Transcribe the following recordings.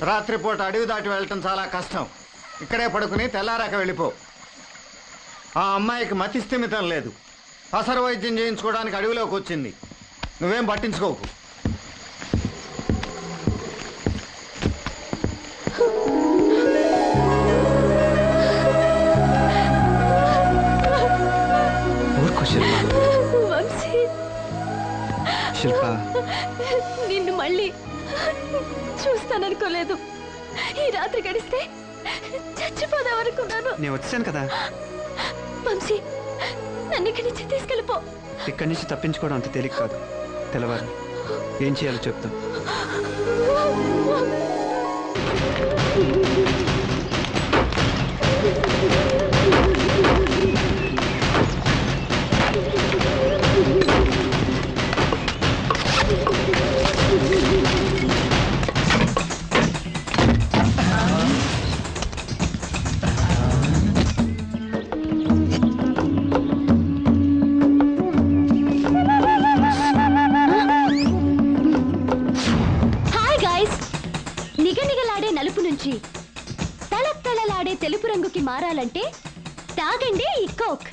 రాత్రిపూట అడవి దాటి వెళ్ళటం చాలా కష్టం. ఇక్కడే పడుకుని తెల్లారాక వెళ్ళిపో. ఆ అమ్మాయికి మతి స్థిమితం లేదు. అసలు వైద్యం చేయించుకోవడానికి అడవిలోకి వచ్చింది. నువ్వేం పట్టించుకోకు. శిల్ప, నిన్ను మళ్ళీ చూస్తాననుకోలేదు. ఈ రాత్రి గడిస్తే చచ్చిపోదామనుకున్నాను. నేను వచ్చాను కదా. వంశీ, నన్ను ఇక్కడి నుంచి తీసుకెళ్ళిపో. ఇక్కడి నుంచి తప్పించుకోవడం అంత తేలిక కాదు. తెల్లవారు ఏం చేయాలో చెప్తాం. తళతళలాడే తెలుపు రంగుకి మారాలంటే తాగండి ఈ కోక్.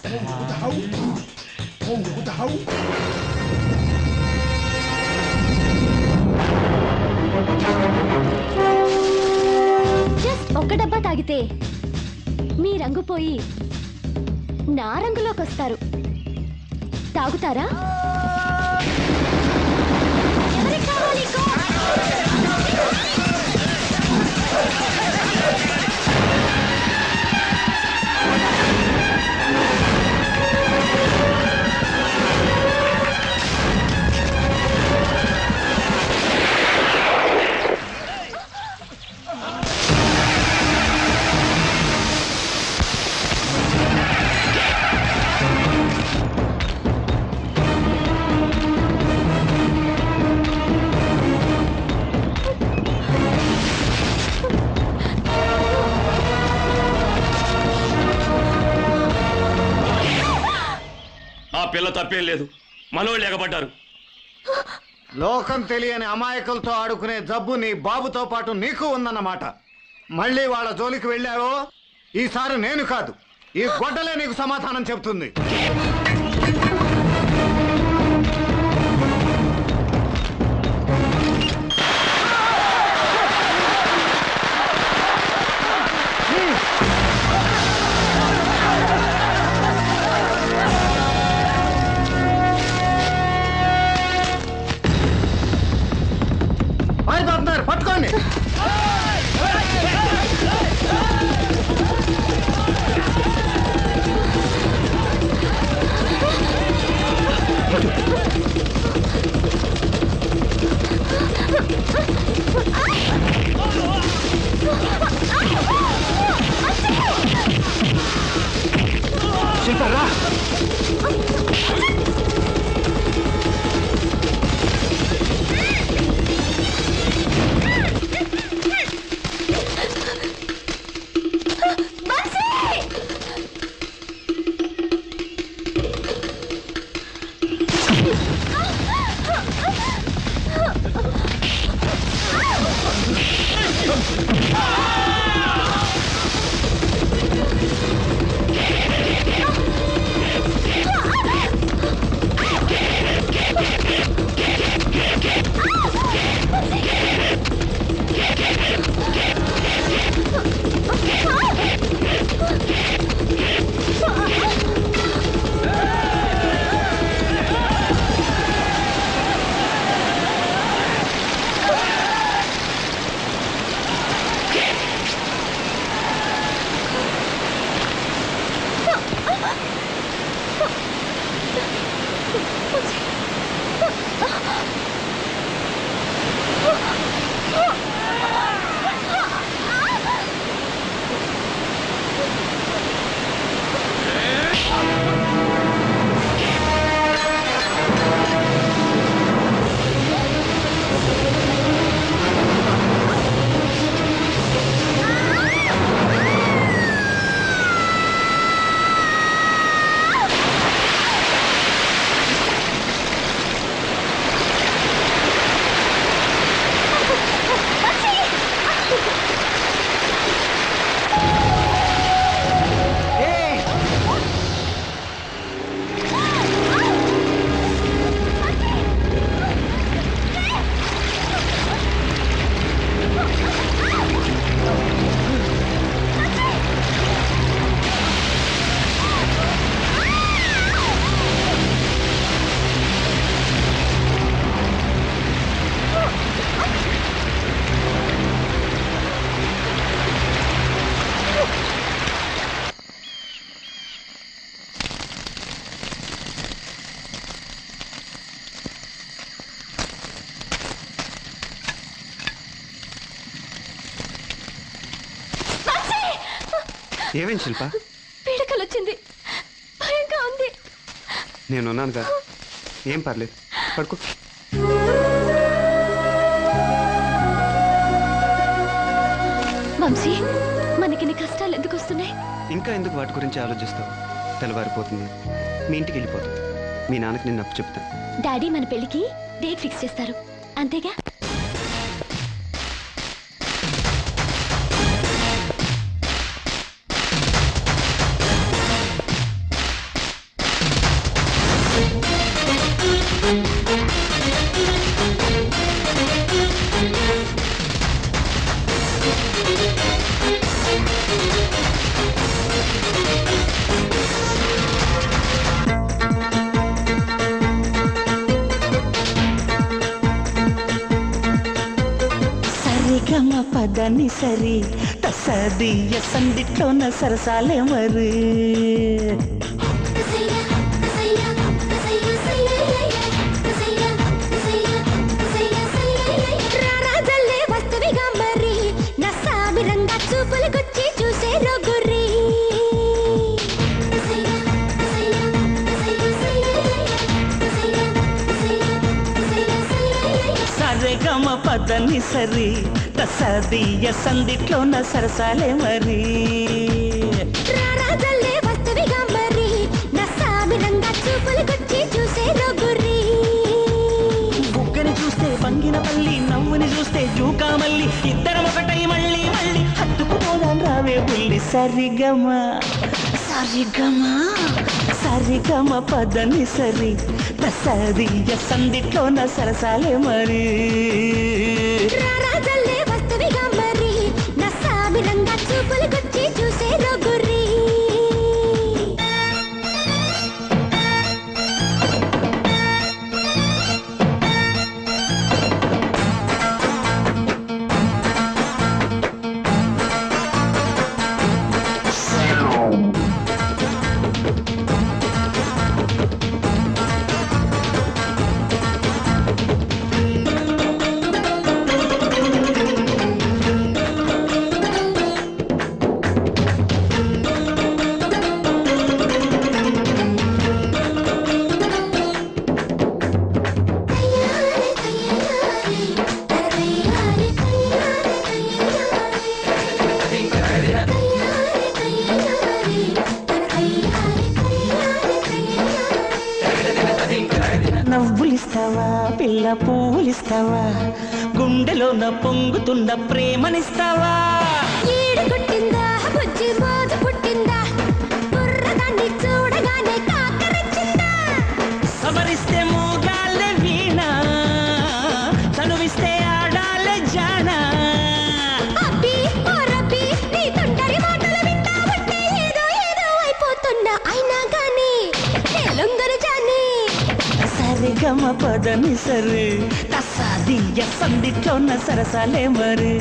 జస్ట్ ఒక్క డబ్బా తాగితే మీ రంగు పోయి నా రంగులోకి వస్తారు. తాగుతారా? ఎవరికి కావాలి కోక్? పిల్ల తప్పేం లేదు. మనోళ్ళు ఎగబడ్డారు. లోకం తెలియని అమాయకులతో ఆడుకునే జబ్బు నీ బాబుతో పాటు నీకు ఉందన్నమాట. మళ్ళీ వాళ్ళ జోలికి వెళ్ళావో ఈసారి నేను కాదు, ఈ గొడ్డలే నీకు సమాధానం చెప్తుంది. పట్టుకోండి. శిల్పరా, ఏమేం శిల్ప? పీడకలు వచ్చింది, భయంగా ఉంది. నేనున్నాను కదా, ఏం పర్లేదు, పడుకో. వంశీ, మనకిన్ని కష్టాలు ఎందుకు వస్తున్నాయి? ఇంకా ఎందుకు వాటి గురించి ఆలోచిస్తావు? తెల్లవారిపోతుంది, మీ ఇంటికి వెళ్ళిపోతావు. మీ నాన్నకి నేను అప్పు చెప్తాను. డాడీ మన పెళ్లికి డేట్ ఫిక్స్ చేస్తారు, అంతేగా? సరిగమ పదని సరి తసదియ సందిట్లోన సరసాలే మరి. సరిగమ పదని సరి తసదియ సందిట్లోన సరసాలే మరి. బుగ్గని చూస్తే బంగిన పల్లి, నవ్వుని చూస్తే జూకా మల్లి, ఇద్దరం ఒకటై మళ్ళీ మళ్ళీ హత్తుకుపోదాం రావే బుల్లి. సరిగమ సరిగమ సరిగమ పదని సరి తసదియ సందిట్లోన సరసాలే మరి. నవ్వులిస్తావా పిల్ల పూలిస్తావా, గుండెలోన పొంగుతున్న ప్రేమనిస్తావా? సవరిస్తే మోగాలే వీణ, చనువిస్తే ఆడాలే జానా. సరిగమ పదని సరి తసాదియ సందిట్లోన సరసాలే మరి.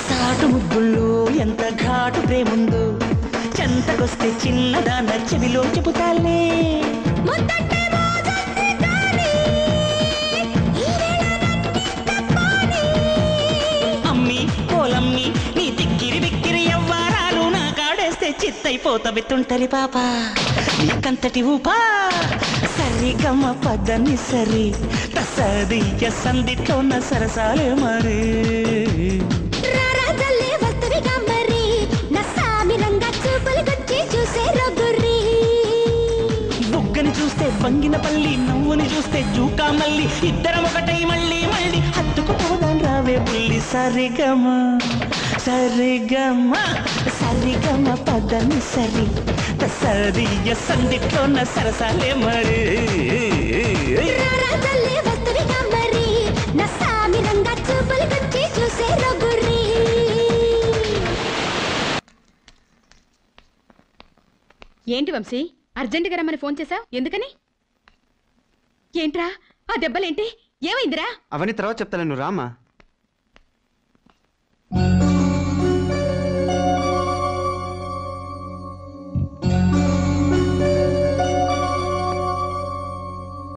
సాటు ముగ్గుల్లో ఎంత ఘాటు ప్రేముందో, చెంతకొస్తే చిన్నదాన చెవిలో చెబుతాలే. అమ్మి కోలమ్మి నీ తిక్కిరి బిక్కిరి ఎవ్వారాలు నా కాడేస్తే చిత్తైపోతవి తుంటరి పాప నీకంతటి ఊపా. సరిగమ పదని సరి తసదియ సందిట్లోన సరసాలే మరి. బుగ్గని చూస్తే బంగిన పల్లి, నవ్వుని చూస్తే జూకా మళ్ళీ ఇద్దరం ఒకటై మళ్ళీ మళ్ళీ హత్తుకుపోదాం రావే బుల్లి సరిగమ సరిగమ సరిగమ పదని సరి సరియ సందిట్లోన సరసాలే మరి ఏంటి వంశీ అర్జెంటుగా రమ్మని ఫోన్ చేశావు? ఎందుకని? ఏంట్రా ఆ దెబ్బలేంటి? ఏమైందిరా? అవన్నీ తర్వాత చెప్తాను, నువ్వు రామా.